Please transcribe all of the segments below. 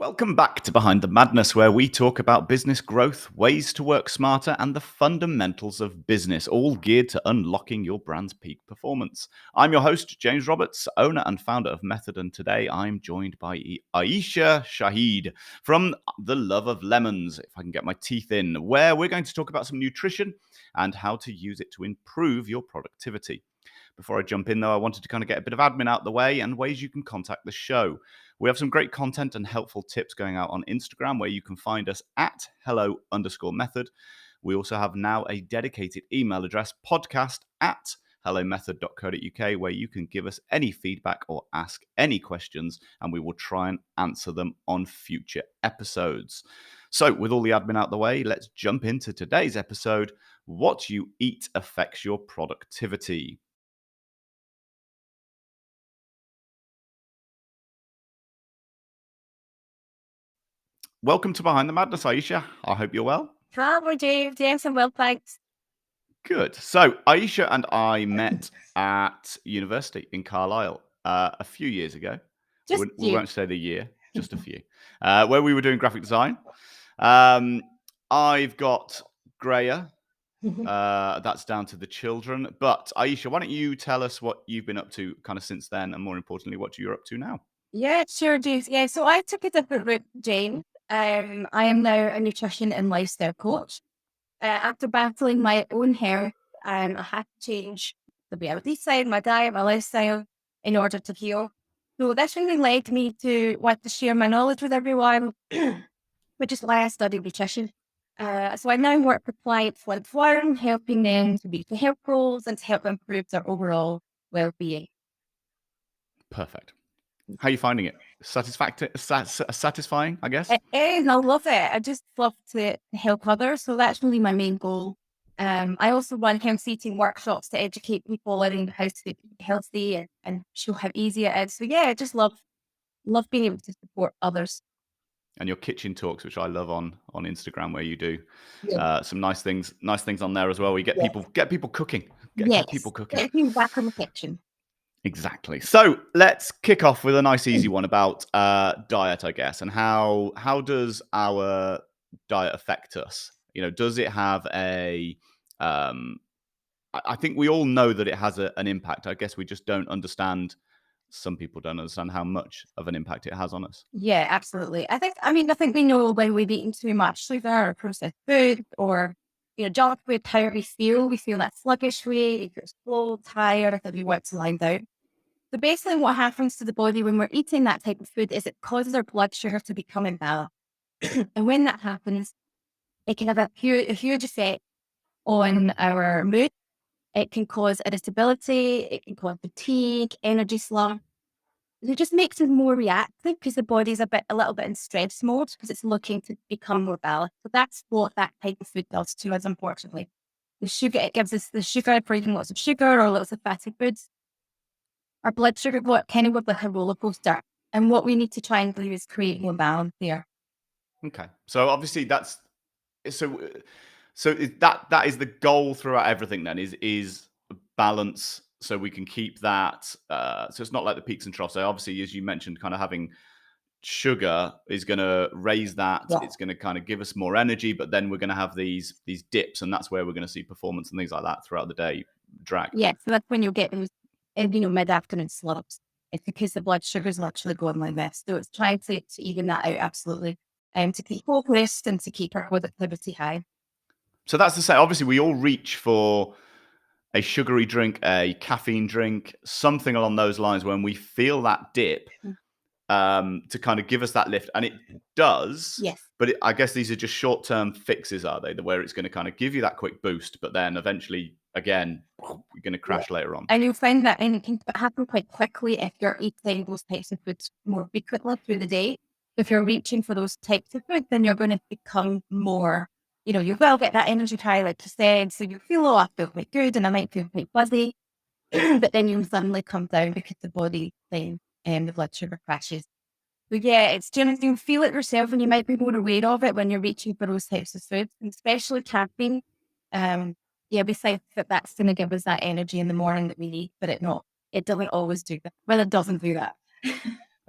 Welcome back to Behind the Madness, where we talk about business growth, ways to work smarter, and the fundamentals of business, all geared to unlocking your brand's peak performance. I'm your host, James Roberts, owner and founder of Method, and today I'm joined by Aisha Shahid from The Love of Lemons, if I can get my teeth in, where we're going to talk about some nutrition and how to use it to improve your productivity. Before I jump in, though, I wanted to kind of get a bit of admin out the way and ways you can contact the show. We have some great content and helpful tips going out on Instagram, where you can find us at hello_method. We also have now a dedicated email address, podcast@hellomethod.co.uk, where you can give us any feedback or ask any questions, and we will try and answer them on future episodes. So, with all the admin out the way, let's jump into today's episode. What you eat affects your productivity. Welcome to Behind the Madness, Aisha. I hope you're well. Hi, James. Yes, I'm well, thanks. Good. So, Aisha and I met at university in Carlisle a few years ago. Just We you. won't say the year, just a few, where we were doing graphic design. I've got Greya. That's down to the children. But, Aisha, why don't you tell us what you've been up to kind of since then, and more importantly, what you're up to now? Yeah, sure, James. Yeah, so I took a different route, James. I am now a nutrition and lifestyle coach. After battling my own hair, I had to change the way I would eat, my diet, my lifestyle in order to heal. So this really led me to want to share my knowledge with everyone, which is why I studied nutrition. So I now work with clients one-to-one, helping them to meet the health goals and to help improve their overall well-being. Perfect. How are you finding it? Satisfying, I guess? It is, I love it. I just love to help others. So that's really my main goal. I also run health eating workshops to educate people on how to eat healthy and show how easy it is. So yeah, I just love being able to support others. And your kitchen talks, which I love on Instagram, where you do Yeah. some nice things on there as well. We get people cooking, get people Yes. cooking. Get you back in the kitchen. Exactly. So let's kick off with a nice easy one about diet, I guess, and how does our diet affect us? You know, does it have a I think we all know that it has an impact. I guess we just don't understand. Some people don't understand how much of an impact it has on us. Yeah, absolutely. I think we know when we've eaten too much sugar or processed food or, junk food, how we feel. We feel that sluggish way, we feel slow, tired, that we want to lie down. So basically what happens to the body when we're eating that type of food is it causes our blood sugar to become imbalanced. And when that happens, it can have a huge effect on our mood. It can cause irritability, it can cause fatigue, energy slump. It just makes it more reactive because the body's a little bit in stress mode because it's looking to become more balanced. So that's what that type of food does to us, unfortunately. The sugar, it gives us the sugar, if we're eating lots of sugar or lots of fatty foods. Our blood sugar kind of goes like a roller coaster. And what we need to try and do is create more balance there. Okay, so obviously that's so that is the goal throughout everything. Then is balance, so we can keep that. So it's not like the peaks and troughs. So obviously, as you mentioned, kind of having sugar is going to raise that. Yeah. It's going to kind of give us more energy, but then we're going to have these dips, and that's where we're going to see performance and things like that throughout the day drag. Yeah, so that's when you'll get those, mid-afternoon slumps. It's because the blood sugar's actually going like this. So it's trying to even that out, absolutely. To keep focused and to keep our productivity high. So that's the same. Obviously, we all reach for a sugary drink, a caffeine drink, something along those lines when we feel that dip, to kind of give us that lift. And it does. Yes. But I guess these are just short-term fixes, are they? Where it's going to kind of give you that quick boost, but then eventually, again, you're going to crash later on. And you'll find that and it can happen quite quickly if you're eating those types of foods more frequently through the day. If you're reaching for those types of food, then you're going to become more, you will get that energy high, like you said. So you feel, oh, I feel quite good and I might feel quite fuzzy. But then you'll suddenly come down because the body then the blood sugar crashes. So yeah, it's just, you feel it yourself and you might be more aware of it when you're reaching for those types of foods, and especially caffeine. Yeah, besides that's going to give us that energy in the morning that we need, but it doesn't always do that. Well, it doesn't do that.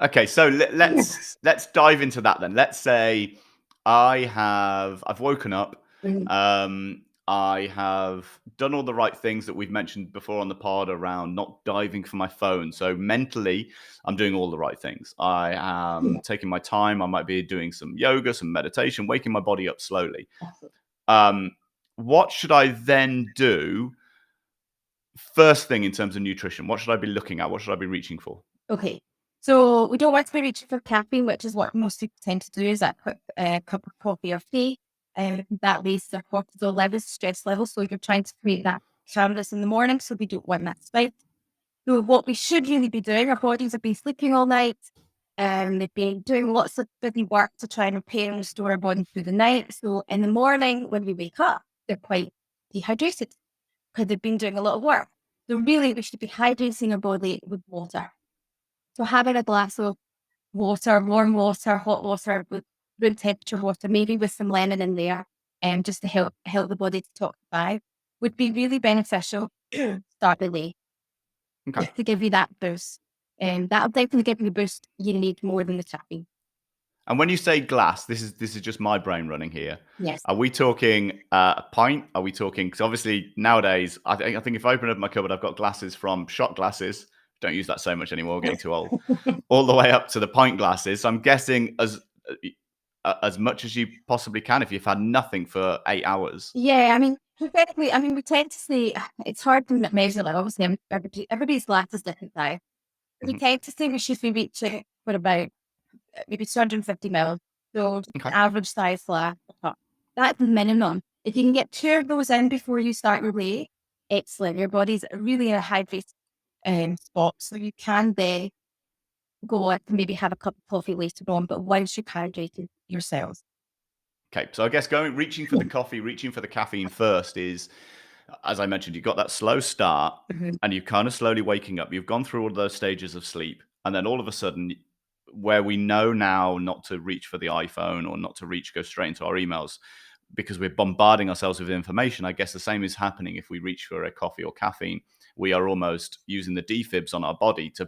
Okay, so let's dive into that then. Let's say I've woken up, I have done all the right things that we've mentioned before on the pod around not diving for my phone. So mentally, I'm doing all the right things. I am taking my time. I might be doing some yoga, some meditation, waking my body up slowly. What should I then do first thing in terms of nutrition? What should I be looking at? What should I be reaching for? Okay. So we don't want to be reaching for caffeine, which is what most people tend to do, is that quick cup of coffee or tea. That raises their cortisol levels, stress levels. So you're trying to create that calmness in the morning. So we don't want that spike. So what we should really be doing, our bodies have been sleeping all night. They've been doing lots of busy work to try and repair and restore our body through the night. So in the morning, when we wake up, they're quite dehydrated because they've been doing a lot of work. So really, we should be hydrating our body with water. So having a glass of water, warm water, hot water, with room temperature water, maybe with some lemon in there, just to help the body to detoxify, would be really beneficial. Start the day Okay. to give you that boost. That'll definitely give you the boost you need more than the caffeine. And when you say glass, this is just my brain running here. Yes. Are we talking a pint? Are we talking? Because obviously nowadays, I think if I open up my cupboard, I've got glasses from shot glasses. Don't use that so much anymore. Getting too old. All the way up to the pint glasses. So I'm guessing as much as you possibly can if you've had nothing for 8 hours. Yeah, I mean, hypothetically, we tend to say it's hard to measure. Like obviously, everybody's glass is different now. We Mhm. tend to say we should be reaching for about maybe 250 mils. So just Okay. an average size glass. That's the minimum. If you can get 2 of those in before you start your day, excellent. Your body's really in a hydrated spot. So you can then go on to maybe have a cup of coffee later on, but once you've hydrated yourselves. Okay, so I guess reaching for the coffee, reaching for the caffeine first is, as I mentioned, you've got that slow start Mhm. and you're kind of slowly waking up. You've gone through all of those stages of sleep. And then all of a sudden, where we know now not to reach for the iPhone or not to go straight into our emails because we're bombarding ourselves with information, I guess the same is happening if we reach for a coffee or caffeine. We are almost using the defibs on our body to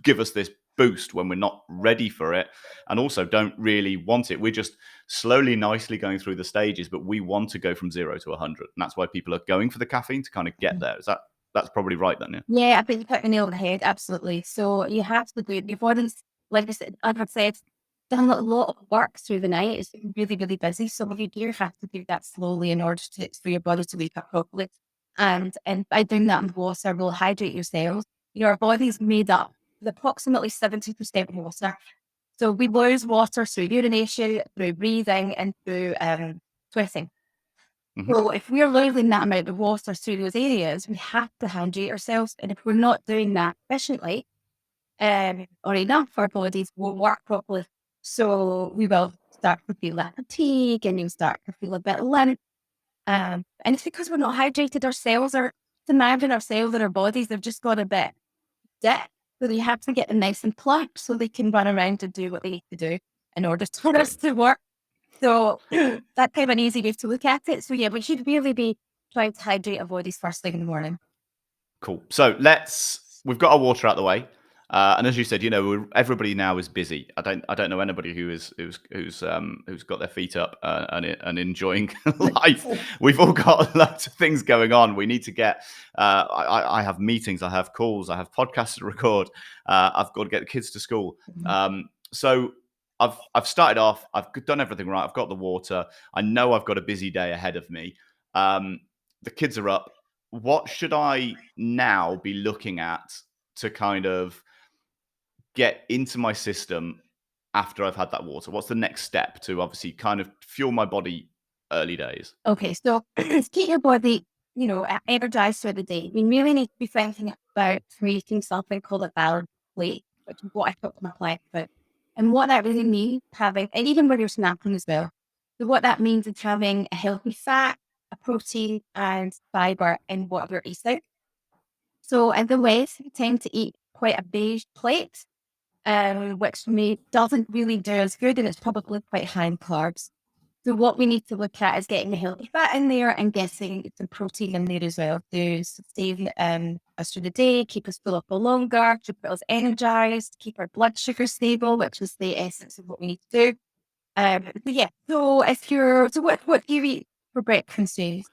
give us this boost when we're not ready for it and also don't really want it. We're just slowly, nicely going through the stages, but we want to go from 0 to 100. And that's why people are going for the caffeine to kind of get there. That's probably right then, yeah? Yeah, I think you put the nail on the head. Absolutely. So you have to do it. Your body's, like I said, as I've said, done a lot of work through the night. It's really, really busy. So you do have to do that slowly in order for your body to wake up properly. And by doing that in water will hydrate your cells. Your body's made up with approximately 70% water. So we lose water through urination, through breathing, and through sweating. Mm-hmm. So if we're losing that amount of water through those areas, we have to hydrate ourselves. And if we're not doing that efficiently or enough, our bodies won't work properly. So we will start to feel that fatigue and you'll start to feel a bit limp. And it's because we're not hydrated. Our cells are, imagine our cells and our bodies, they've just got a bit dead. So you have to get them nice and plump so they can run around and do what they need to do in order for us to work. So that's kind of an easy way to look at it. So yeah, we should really be trying to hydrate our bodies first thing in the morning. Cool. So we've got our water out the way. And as you said, everybody now is busy. I don't know anybody who's got their feet up and enjoying life. We've all got lots of things going on. We need to get. I have meetings. I have calls. I have podcasts to record. I've got to get the kids to school. So I've started off. I've done everything right. I've got the water. I know I've got a busy day ahead of me. The kids are up. What should I now be looking at to kind of get into my system after I've had that water? What's the next step to obviously kind of fuel my body early days? Okay, so to keep your body, energized through the day, we really need to be thinking about creating something called a balanced plate, which is what I talk to my clients about. And what that really means, and even when you're snacking as well. So what that means is having a healthy fat, a protein, and fiber in what you're eating. So in the West, we tend to eat quite a beige plate, which for me doesn't really do as good, and it's probably quite high in carbs. So what we need to look at is getting the healthy fat in there and getting some protein in there as well to sustain us through the day, keep us full up for longer, keep us energized, keep our blood sugar stable, which is the essence of what we need to do. So what do you eat for breakfast, James?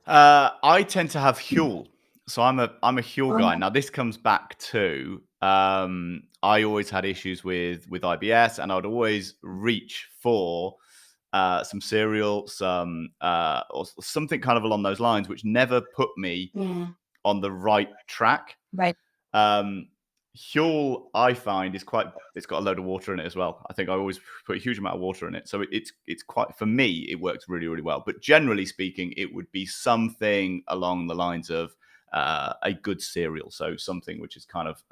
I tend to have Huel, so I'm a Huel guy. Oh, Now this comes back to I always had issues with IBS, and I would always reach for some cereal, some or something kind of along those lines, which never put me yeah, on the right track. right. Um, Huel, I find, is quite. It's got a load of water in it as well. I think I always put a huge amount of water in it, so it's quite. For me, it works really really well. But generally speaking, it would be something along the lines of a good cereal, so something which is kind of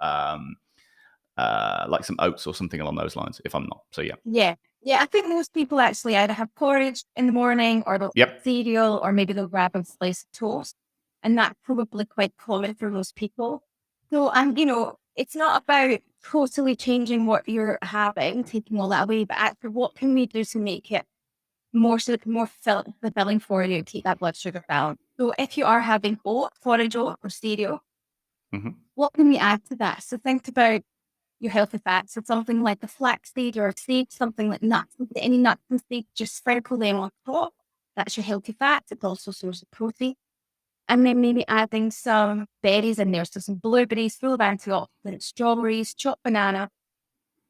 like some oats or something along those lines. If I'm not, so yeah. Yeah. Yeah, I think most people actually either have porridge in the morning or they'll Yep. cereal or maybe they'll grab a slice of toast. And that's probably quite common for most people. So, it's not about totally changing what you're having, taking all that away, but actually what can we do to make it more fulfilling for you, keep that blood sugar down. So if you are having oat, porridge oat or cereal, Hmm. what can we add to that? So think about your healthy fats. So something like the flaxseed or a seed, something like nuts, any nuts and seeds, just sprinkle them on top. That's your healthy fats. It's also a source of protein. And then maybe adding some berries in there. So some blueberries, full of antioxidants, strawberries, chopped banana.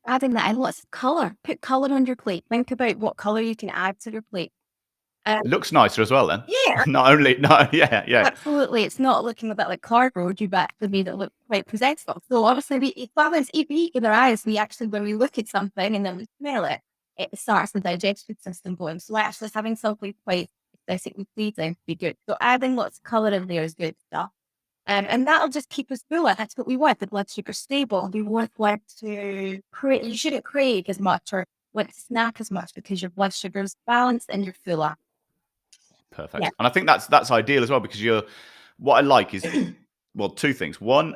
Adding that and lots of colour. Put colour on your plate. Think about what colour you can add to your plate. It looks nicer as well then. Yeah, Not only, no, yeah. absolutely. It's not looking a bit like cardboard. You actually made it look quite presentable. So obviously, if we eat with our eyes, we actually, when we look at something and then we smell it, it starts the digestive system going. So actually having something quite aesthetically pleasing would be good. So adding lots of colour in there is good stuff. And that'll just keep us fuller. That's what we want. The blood sugar stable. We won't want to crave. You shouldn't crave as much or want to snack as much because your blood sugar is balanced and you're fuller. Yeah. Perfect. And I think that's ideal as well because what I like is, well, two things. One,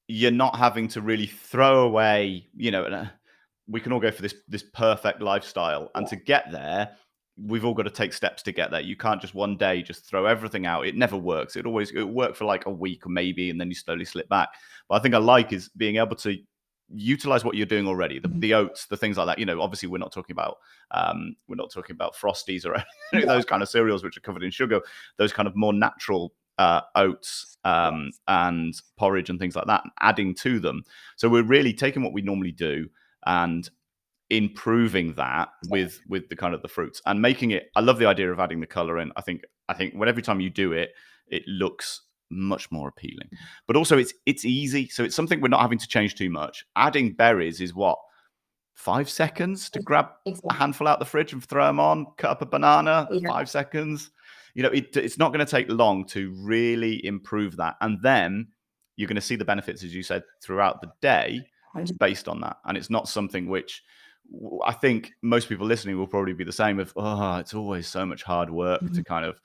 you're not having to really throw away, we can all go for this perfect lifestyle, and to get there, we've all got to take steps to get there. You can't just one day just throw everything out. It never works. It work for like a week or maybe, and then you slowly slip back. But I think I like is being able to utilize what you're doing already, the oats, the things like that. Obviously we're not talking about Frosties or any of those kind of cereals which are covered in sugar. Those kind of more natural oats and porridge and things like that, and adding to them. So we're really taking what we normally do and improving that with the kind of the fruits and making it. I love the idea of adding the color in. I think when every time you do it, it looks much more appealing. But also it's easy, so it's something we're not having to change too much. Adding berries is what, 5 seconds to grab a handful out the fridge and throw them on, cut up a banana, 5 seconds. It's not going to take long to really improve that. And then you're going to see the benefits, as you said, throughout the day based on that. And it's not something which I think most people listening will probably be the same of, it's always so much hard work to kind of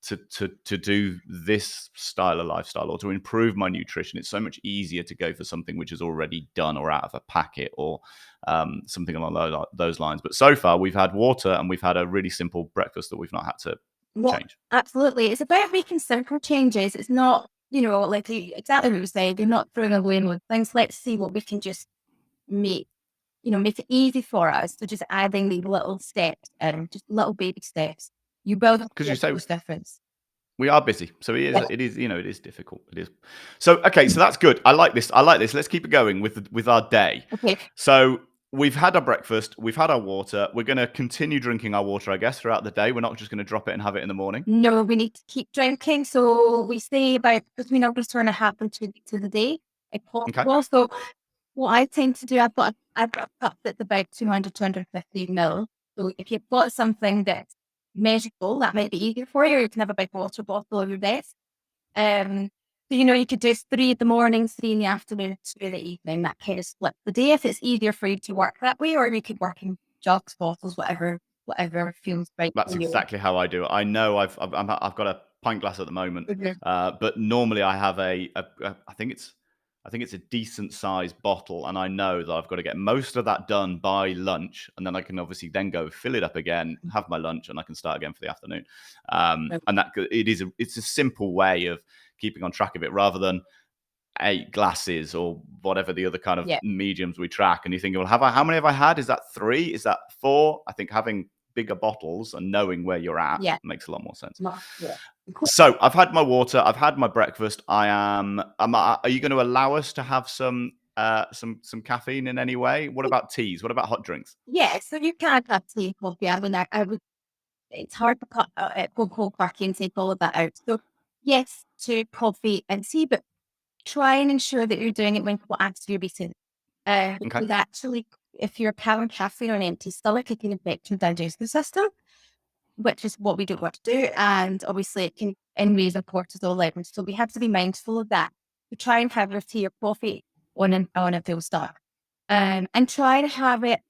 to do this style of lifestyle or to improve my nutrition. It's so much easier to go for something which is already done or out of a packet or something along those lines. But so far we've had water and we've had a really simple breakfast that we've not had to change. Absolutely. It's about making simple changes. It's not, exactly what you said, you're not throwing away with things. Let's see what we can just make it easy for us. So just adding these little steps and just little baby steps. You both Because you say difference. we are busy, so it is it is difficult. It is. So okay, so that's good. I like this. Let's keep it going with our day. Okay. So we've had our breakfast, we've had our water. We're going to continue drinking our water, I guess, throughout the day. We're not just going to drop it and have it in the morning. No, we need to keep drinking. So we say about between a liter and a half to the day. Okay. So what I tend to do, I've got a cup that's about 200, 250 ml. So if you've got something that's measurable, that might be easier for you. Or you can have a big water bottle on your desk. So, you could do 3 in the morning, 3 in the afternoon, 2 in the evening. That kind of split the day if it's easier for you to work that way, or you could work in jugs, bottles, whatever feels right. That's exactly how I do it. I know I've got a pint glass at the moment, but normally I have I think it's I think it's a decent sized bottle, and I know that I've got to get most of that done by lunch, and then I can obviously then go fill it up again, have my lunch, and I can start again for the afternoon. And that it's a simple way of keeping on track of it, rather than 8 glasses or whatever the other kind of mediums we track. And you think, well, how many have I had? Is that 3? Is that 4? I think having bigger bottles and knowing where you're at makes a lot more sense. So I've had my water, I've had my breakfast. Are you going to allow us to have some caffeine in any way? What about teas? What about hot drinks? Yeah, so you can have tea, coffee. I would. It's hard to cut go cold turkey and take all of that out. So yes to coffee and tea, but try and ensure that you're doing it when after you're eating. Because actually, if you're having caffeine on an empty stomach, it can affect your digestive system, which is what we don't want to do. And obviously, it can raise our cortisol levels. So we have to be mindful of that. We try and have your tea or coffee on a full start. And try to have it.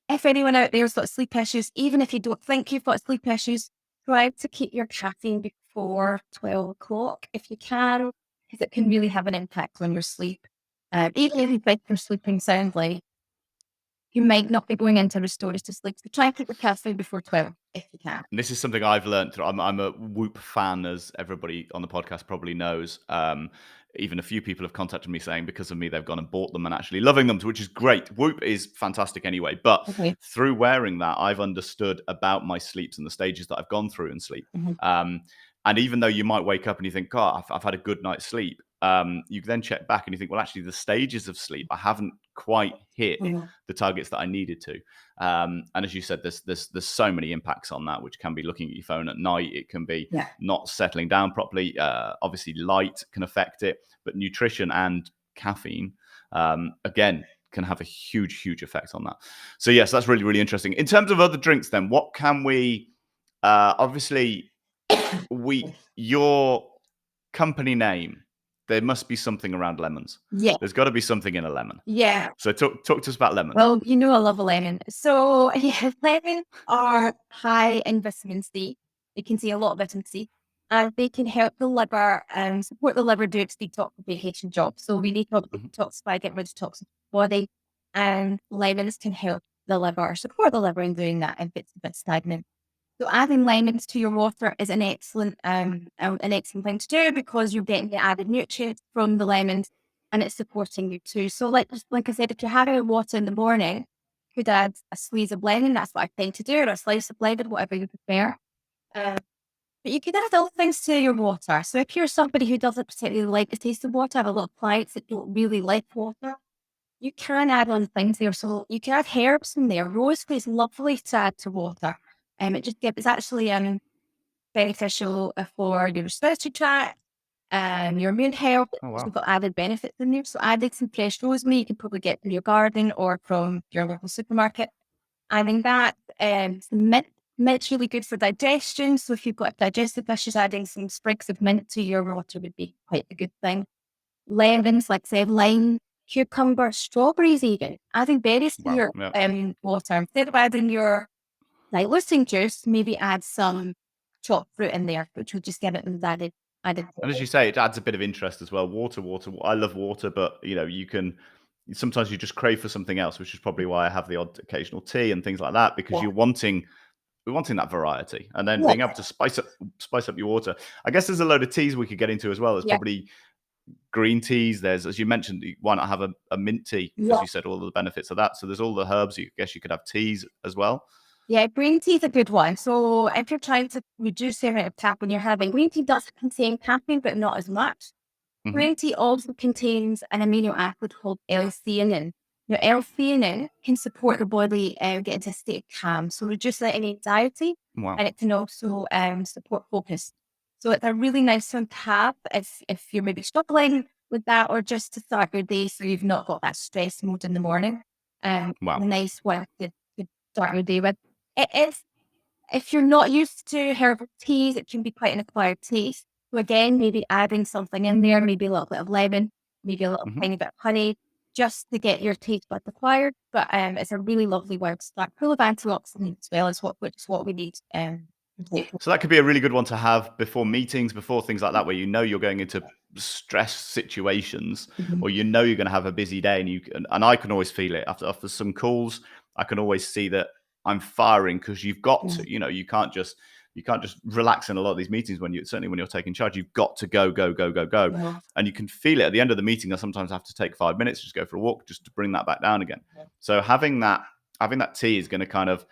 If anyone out there's got sleep issues, even if you don't think you've got sleep issues, try to keep your caffeine before 12 o'clock if you can, because it can really have an impact on your sleep. Even if you think you're sleeping soundly, you might not be going into restorative sleep. So try and keep your caffeine before 12 if you can. And this is something I've learned. I'm a Whoop fan, as everybody on the podcast probably knows. Even a few people have contacted me saying because of me, they've gone and bought them and actually loving them, which is great. Whoop is fantastic anyway. But through wearing that, I've understood about my sleeps and the stages that I've gone through in sleep. And even though you might wake up and you think, God, I've had a good night's sleep, you then check back and you think, well, actually, the stages of sleep, I haven't quite hit the targets that I needed to. And as you said, there's so many impacts on that, which can be looking at your phone at night. It can be not settling down properly. Obviously, light can affect it, but nutrition and caffeine, again, can have a huge effect on that. So yes, that's really, really interesting. In terms of other drinks, then, what can we? Obviously, your company name. There must be something around lemons. Yeah. There's got to be something in a lemon. Yeah. So talk to us about lemons. Well, you know I love a lemon. So lemons are high in vitamin C. You can see a lot of vitamin C. And they can help the liver and support the liver do its detoxification job. So we need to detoxify, get rid of toxins in the body. And lemons can help the liver, support the liver in doing that if it's a bit stagnant. So adding lemons to your water is an excellent thing to do, because you're getting the added nutrients from the lemons and it's supporting you too. So like I said, if you're having water in the morning, you could add a squeeze of lemon. That's what I tend to do, or a slice of lemon, whatever you prefer. But you could add other things to your water. So if you're somebody who doesn't particularly like the taste of water, I have a lot of clients that don't really like water, you can add on things there. So you can add herbs in there. Rosemary is lovely to add to water. It's actually beneficial for your respiratory tract, your immune health. Oh, wow. It's got added benefits in there. So adding some fresh rosemary, you can probably get from your garden or from your local supermarket. Adding that, mint's really good for digestion. So if you've got digestive issues, adding some sprigs of mint to your water would be quite a good thing. Lemons, like I said, lime, cucumber, strawberries even. Adding berries to your water. Instead of adding your lysine juice, maybe add some chopped fruit in there, which will just give it an added. And as you say, it adds a bit of interest as well. Water. I love water, but sometimes you just crave for something else, which is probably why I have the odd occasional tea and things like that, because we're wanting that variety, and then being able to spice up your water. I guess there's a load of teas we could get into as well. There's probably green teas. There's, as you mentioned, why not have a mint tea? Because you said all of the benefits of that. So there's all the herbs. I guess you could have teas as well. Yeah, green tea is a good one. So if you're trying to reduce the amount of caffeine you're having, green tea does contain caffeine, but not as much. Green tea also contains an amino acid called L-theanine. Now, L-theanine can support the body get into a state of calm, so reduce any anxiety, and it can also support focus. So it's a really nice one to have if you're maybe struggling with that, or just to start your day so you've not got that stress mode in the morning. A nice one to start your day with. It is, if you're not used to herbal teas, it can be quite an acquired taste. So again, maybe adding something in there, maybe a little bit of lemon, maybe a little tiny bit of honey, just to get your taste buds acquired. But it's a really lovely one to start, full of antioxidants as well, which is what we need. So that could be a really good one to have before meetings, before things like that, where you're going into stress situations, Mhm. or you know you're going to have a busy day, and I can always feel it after some calls. I can always see that I'm firing, because you've got Yeah. to, you can't just relax in a lot of these meetings, certainly when you're taking charge. You've got to go, go, go, go, go. Yeah. And you can feel it at the end of the meeting. I sometimes have to take 5 minutes, just go for a walk, just to bring that back down again. So having that tea is going to kind of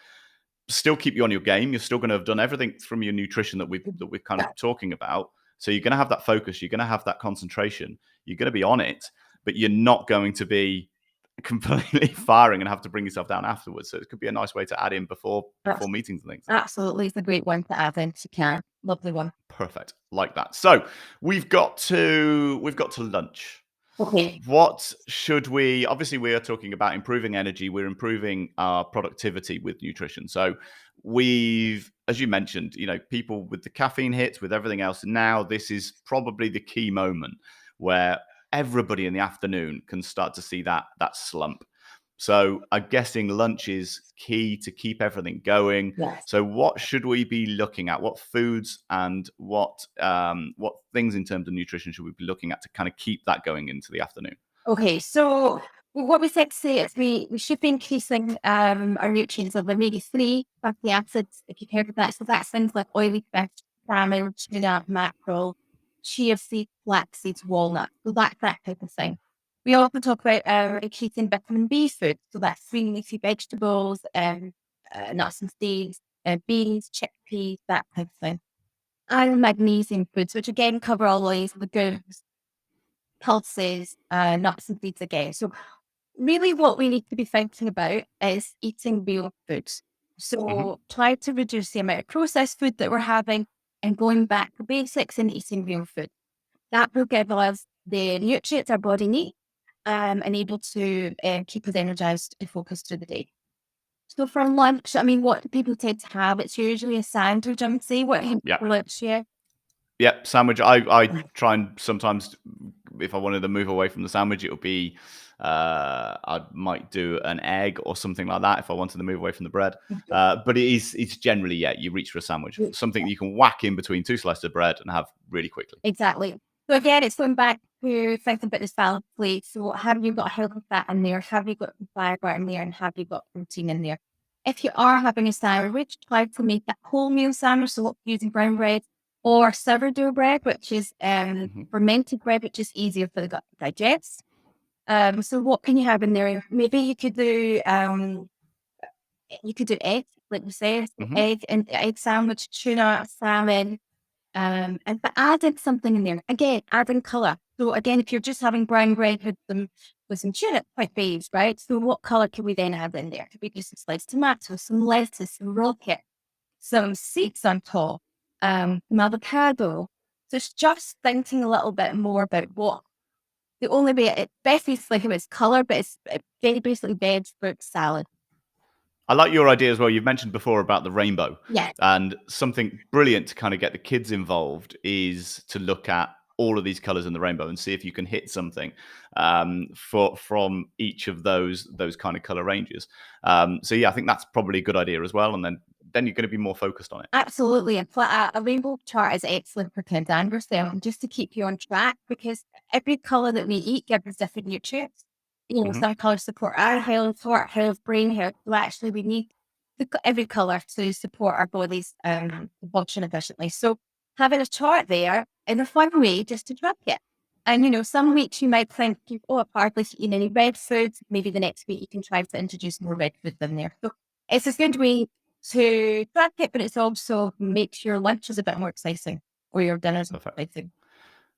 still keep you on your game. You're still going to have done everything from your nutrition that we're kind of talking about. So you're going to have that focus. You're going to have that concentration. You're going to be on it, but you're not going to be completely firing and have to bring yourself down afterwards. So it could be a nice way to add in before meetings and things. Absolutely. It's a great one to add in if you can. Lovely one. Perfect, like that. So we've got to lunch. Okay. What should we? Obviously, we are talking about improving energy. We're improving our productivity with nutrition. So as you mentioned, people with the caffeine hits, with everything else. Now, this is probably the key moment where everybody in the afternoon can start to see that slump. So I'm guessing lunch is key to keep everything going. Yes. So what should we be looking at? What foods and what things in terms of nutrition should we be looking at to kind of keep that going into the afternoon? Okay, so what we said to say is we should be increasing our nutrients of omega-3 fatty acids, if you've heard of that. So that's things like oily fish, salmon, tuna, mackerel, chia seeds, flax seeds, walnuts. So that's that type of thing. We also talk about increasing vitamin B food. So that's green leafy vegetables, nuts and seeds, beans, chickpeas, that type of thing. And magnesium foods, which again cover all these legumes, pulses, nuts and seeds again. So really what we need to be thinking about is eating real foods. So try to reduce the amount of processed food that we're having and going back to basics and eating real food. That will give us the nutrients our body needs and able to keep us energized and focused through the day. So for lunch, I mean, what people tend to have, it's usually a sandwich, I would say. What Yeah. for lunch, yeah? Yeah, sandwich. I try and sometimes, if I wanted to move away from the sandwich, it would be I might do an egg or something like that if I wanted to move away from the bread. But it's generally, you reach for a sandwich, something you can whack in between two slices of bread and have really quickly. Exactly. So again, it's going back to thinking about this balanced plate. So have you got healthy fat in there? Have you got fiber in there? And have you got protein in there? If you are having a sandwich, try to make that wholemeal sandwich, so using brown bread or sourdough bread, which is fermented bread, which is easier for the gut to digest. So what can you have in there? Maybe you could do egg, like you say, egg and egg sandwich, tuna, salmon, and but adding something in there. Again, adding colour. So again, if you're just having brown bread with some tuna, it's quite beige, right? So what colour can we then add in there? Could we do some sliced tomatoes, some lettuce, some rocket, some seeds on top, some avocado. So it's just thinking a little bit more about what the only way it best is like it's colour, but it's very basically veg fruit salad. I like your idea as well. You've mentioned before about the rainbow. Yeah. And something brilliant to kind of get the kids involved is to look at all of these colors in the rainbow and see if you can hit something from each of those kind of color ranges. So yeah, I think that's probably a good idea as well. And then you're going to be more focused on it. Absolutely. And a rainbow chart is excellent for kids and yourself, just to keep you on track, because every colour that we eat gives us different nutrients. Some colours support eye health, heart health, brain health. So actually we need every colour to support our bodies function efficiently. So having a chart there in a fun way just to track it. And some weeks you might think, I've hardly eaten any red foods. Maybe the next week you can try to introduce more red food in there. So it's a good way to track it, but it's also makes your lunches a bit more exciting or your dinners exciting.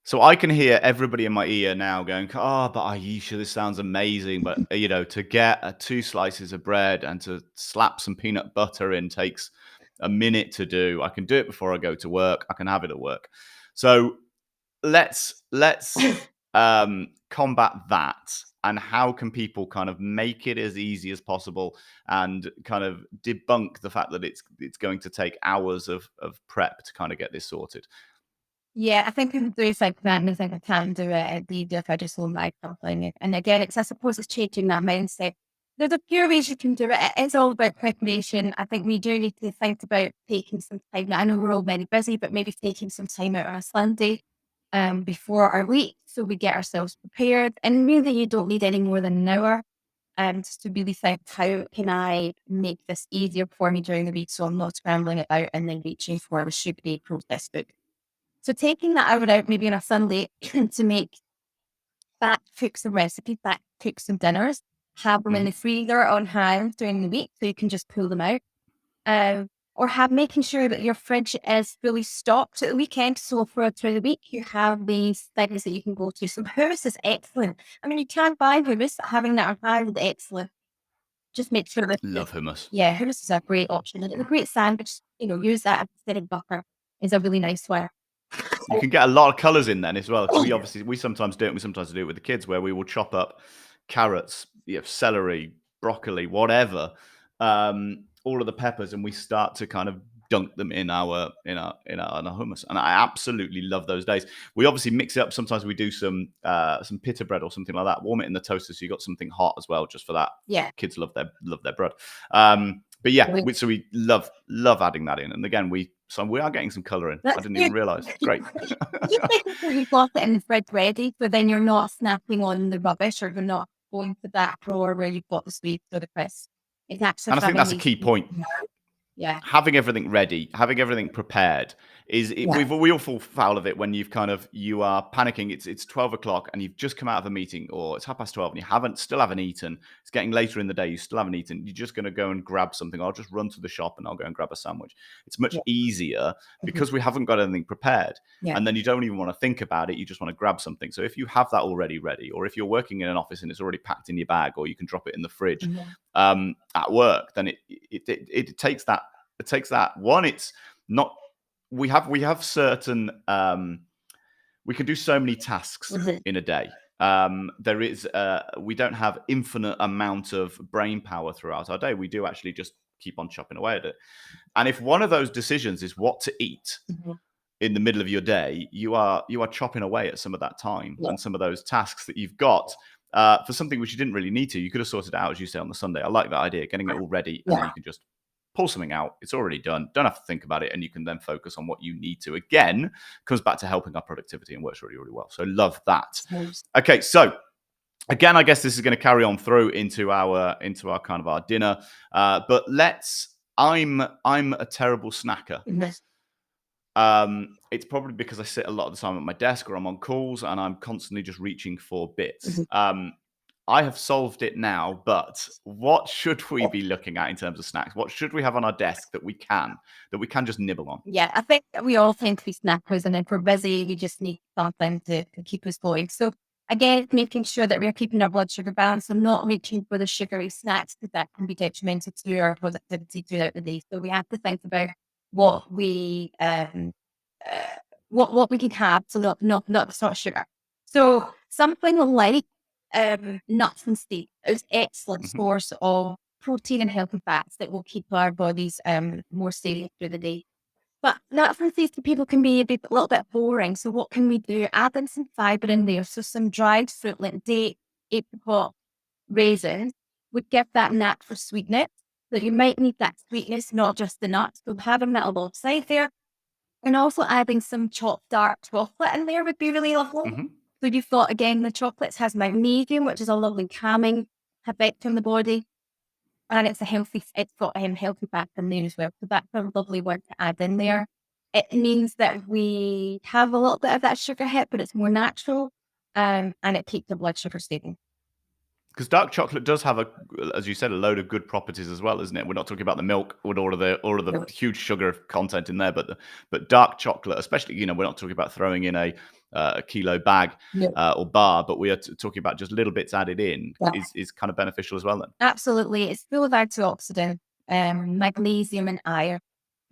So I can hear everybody in my ear now going, but Aisha, this sounds amazing. But, to get 2 slices of bread and to slap some peanut butter in takes a minute to do. I can do it before I go to work. I can have it at work. So let's combat that. And how can people kind of make it as easy as possible and kind of debunk the fact that it's going to take hours of prep to kind of get this sorted? Yeah, I think people do think that and they think I can't do it. It'd be easier if I just own my something. And again, I suppose it's changing that mindset. There's a few ways you can do it. It is all about preparation. I think we do need to think about taking some time. I know we're all very busy, but maybe taking some time out on a Sunday before our week. So we get ourselves prepared. And really, you don't need any more than an hour just to really think, how can I make this easier for me during the week so I'm not scrambling about and then reaching for the sugary processed food. So taking that hour out maybe on a Sunday to make back cook some recipes, back cook some dinners, have them in the freezer on hand during the week so you can just pull them out. Or have making sure that your fridge is fully stocked at the weekend. So throughout the week, you have these things that you can go to. So hummus is excellent. I mean, you can buy hummus, but having that on hand is excellent. Just make sure that, Love hummus. yeah, hummus is a great option. And it's a great sandwich. Use that instead of butter is a really nice one. You can get a lot of colours in then as well. Because we sometimes do it. We sometimes do it with the kids where we will chop up carrots, celery, broccoli, whatever, all of the peppers, and we start to kind of dunk them in our hummus. And I absolutely love those days. We obviously mix it up. Sometimes we do some pita bread or something like that. Warm it in the toaster so you got something hot as well, just for that. Yeah, kids love their bread. But yeah, so we love adding that in. And again, we are getting some colour in. I didn't even realise. Great. Just making sure you've got it in the fridge ready, so then you're not snapping on the rubbish, or you're not going to that drawer where you've got the sweets or the crisps. It's actually, and I think that's a key point. Yeah. Having everything ready, having everything prepared we all fall foul of it when you are panicking. It's 12 o'clock and you've just come out of a meeting, or it's 12:30 and you still haven't eaten. It's getting later in the day. You still haven't eaten. You're just going to go and grab something. I'll just run to the shop and I'll go and grab a sandwich. It's much easier because we haven't got anything prepared. Yeah. And then you don't even want to think about it. You just want to grab something. So if you have that already ready, or if you're working in an office and it's already packed in your bag, or you can drop it in the fridge at work, then it takes that. It takes that one. It's not. We have certain. We can do so many tasks in a day. There is. We don't have infinite amount of brain power throughout our day. We do actually just keep on chopping away at it. And if one of those decisions is what to eat in the middle of your day, you are chopping away at some of that time and some of those tasks that you've got. For something which you didn't really need to, you could have sorted out, as you say, on the Sunday. I like that idea, getting it all ready, and then you can just pull something out. It's already done. Don't have to think about it, and you can then focus on what you need to. Again, comes back to helping our productivity and works really, really well. So love that. Okay, so again, I guess this is going to carry on through into our kind of our dinner. But I'm a terrible snacker. It's probably because I sit a lot of the time at my desk or I'm on calls and I'm constantly just reaching for bits. I have solved it now, but what should we be looking at in terms of snacks? What should we have on our desk that we can just nibble on? Yeah, I think we all tend to be snackers, and if we're busy, we just need something to keep us going. So again, making sure that we're keeping our blood sugar balanced and not reaching for the sugary snacks, because that can be detrimental to our productivity throughout the day. So we have to think about what we what we can have, so not the sort of sugar. So something like nuts and seeds is excellent source of protein and healthy fats that will keep our bodies more stable through the day. But nuts and seeds to people can be a little bit boring. So what can we do? Add in some fiber in there. So some dried fruit like date, apricot, raisins would give that natural sweetness. So you might need that sweetness, not just the nuts. So having that alongside there. And also adding some chopped dark chocolate in there would be really lovely. So you've got, again, the chocolates has magnesium, which is a lovely calming effect on the body. And it's got healthy fats in there as well. So that's a lovely one to add in there. It means that we have a little bit of that sugar hit, but it's more natural. And it keeps the blood sugar stable. Because dark chocolate does have as you said, a load of good properties as well, isn't it? We're not talking about the milk with all of the huge sugar content in there, but dark chocolate, especially, we're not talking about throwing in a kilo bag or bar, but we are talking about just little bits added in is kind of beneficial as well then. Absolutely. It's full of antioxidant, magnesium and iron.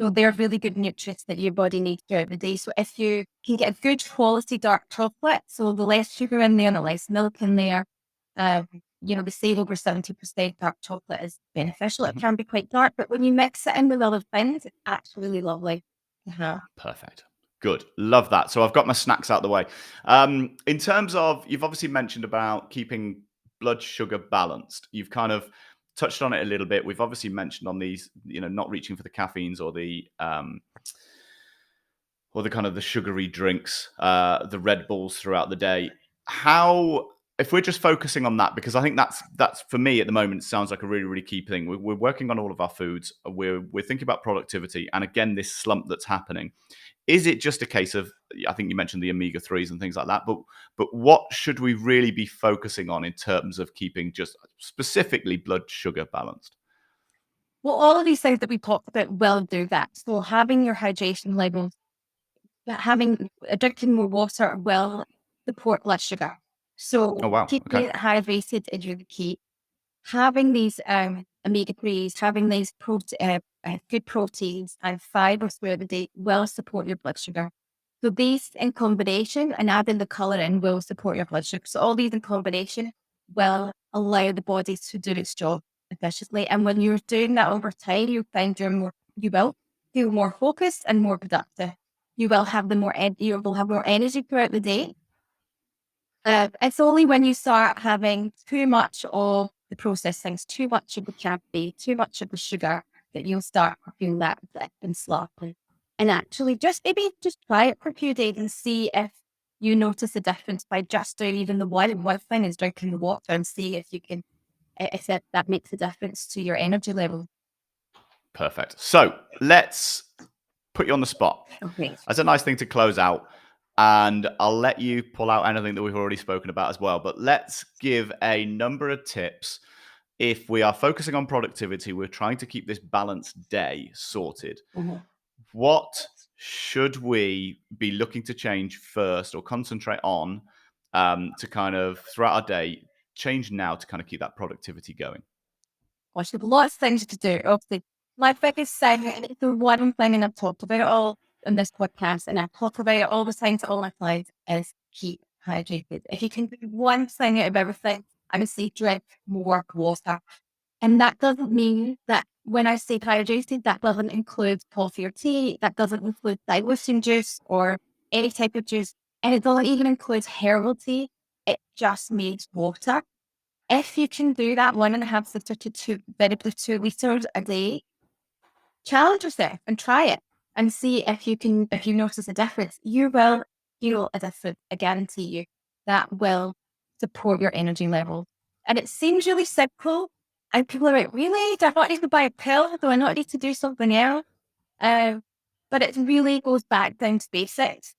So they're really good nutrients that your body needs throughout the day. So if you can get a good quality dark chocolate, so the less sugar in there, the less milk in there, they say over 70% dark chocolate is beneficial. It can be quite dark, but when you mix it in with other things, it's actually really lovely. Perfect. Good. Love that. So I've got my snacks out of the way. In terms of, you've obviously mentioned about keeping blood sugar balanced. You've kind of touched on it a little bit. We've obviously mentioned on these, not reaching for the caffeines or the or the kind of the sugary drinks, the Red Bulls throughout the day. How, if we're just focusing on that, because I think that's for me at the moment sounds like a really, really key thing. We're working on all of our foods. We're thinking about productivity, and again, this slump that's happening. Is it just a case of, I think you mentioned the omega-3s and things like that, but what should we really be focusing on in terms of keeping just specifically blood sugar balanced? Well, all of these things that we talked about will do that. So having your hydration levels, having drinking more water will support blood sugar. Oh, So wow. keeping Okay. it hydrated is really key. Having these omega-3s, having these good proteins and fibers throughout the day will support your blood sugar. So these in combination and adding the colour in will support your blood sugar. So all these in combination will allow the body to do its job efficiently. And when you're doing that over time, you'll find you will feel more focused and more productive. You will have you will have more energy throughout the day. It's only when you start having too much of the processed things, too much of the caffeine, too much of the sugar, that you'll start feeling that dip and sloppy. And actually, just try it for a few days and see if you notice a difference by just doing even the one thing is drinking the water, and see if you can, if that makes a difference to your energy level. Perfect. So let's put you on the spot. Okay. That's a nice thing to close out. And I'll let you pull out anything that we've already spoken about as well. But let's give a number of tips. If we are focusing on productivity, we're trying to keep this balanced day sorted. Mhm. What should we be looking to change first or concentrate on to kind of throughout our day change now to kind of keep that productivity going? Gosh, there's lots of things to do. Obviously, my biggest thing, and it's the one thing, and I've talked about it all in this podcast, and I talk about it all the time to all my clients, is keep hydrated. If you can do one thing out of everything, I would say drink more water. And that doesn't mean that when I say hydrated, that doesn't include coffee or tea, that doesn't include dilution juice or any type of juice, and it doesn't even include herbal tea. It just means water. If you can do that 1.5 to 2 liters a day, challenge yourself and try it and see if you notice a difference. You will feel a difference. I guarantee you that will support your energy level. And it seems really simple. And people are like, really? Do I not need to buy a pill? Do I not need to do something else? But it really goes back down to basics.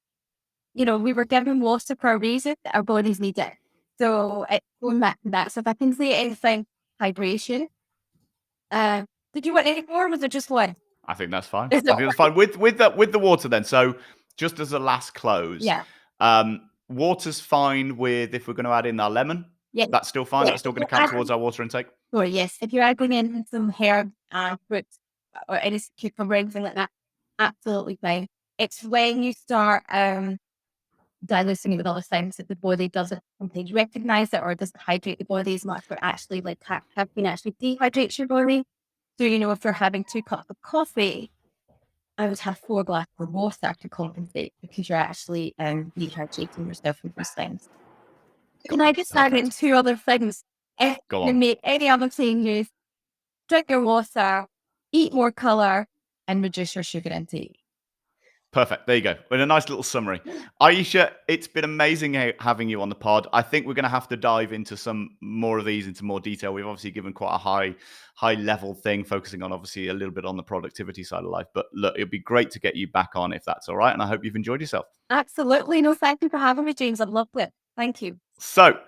We were given water for a reason. Our bodies need it. So it's going back to that. So if I can say anything, hydration. Did you want any more? Was it just one? I think that's fine. Is I it think that's fine with the water then. So just as a last close, Yeah. water's fine with if we're going to add in our lemon. Yeah. That's still fine. Yeah. That's still going to count towards our water intake. Sure, yes. If you're adding in some herb and fruits or any cucumber, anything like that, absolutely fine. It's when you start diluting it with other things that the body doesn't sometimes recognize it or doesn't hydrate the body as much, but actually like caffeine actually dehydrates your body. So, if you're having 2 cups of coffee, I would have 4 glasses of water to compensate because you're actually dehydrating yourself with those things. Can I just add in Perfect. 2 other things? If Go you on. make any other changes, drink your water, eat more colour, and reduce your sugar intake. Perfect. There you go. With a nice little summary. Aisha, it's been amazing having you on the pod. I think we're going to have to dive into some more of these into more detail. We've obviously given quite a high level thing, focusing on obviously a little bit on the productivity side of life. But look, it'd be great to get you back on if that's all right. And I hope you've enjoyed yourself. Absolutely. No, thank you for having me, James. I've loved it. Thank you. So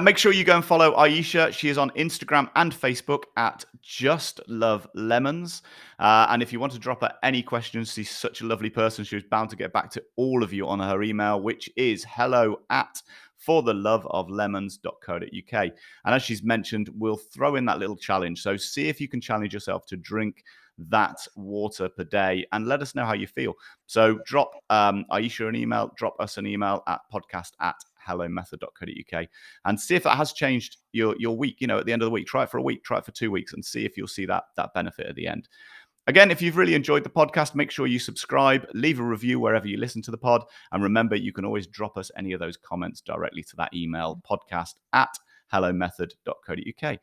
make sure you go and follow Aisha. She is on Instagram and Facebook at Just Love Lemons. And if you want to drop her any questions, she's such a lovely person. She was bound to get back to all of you on her email, which is hello@fortheloveoflemons.co.uk. And as she's mentioned, we'll throw in that little challenge. So see if you can challenge yourself to drink that water per day and let us know how you feel. So drop Aisha an email, drop us an email at podcast@hellomethod.co.uk and see if that has changed your week. At the end of the week, try it for a week, try it for 2 weeks and see if you'll see that benefit at the end. Again, if you've really enjoyed the podcast, make sure you subscribe, leave a review wherever you listen to the pod. And remember, you can always drop us any of those comments directly to that email, podcast@hellomethod.co.uk.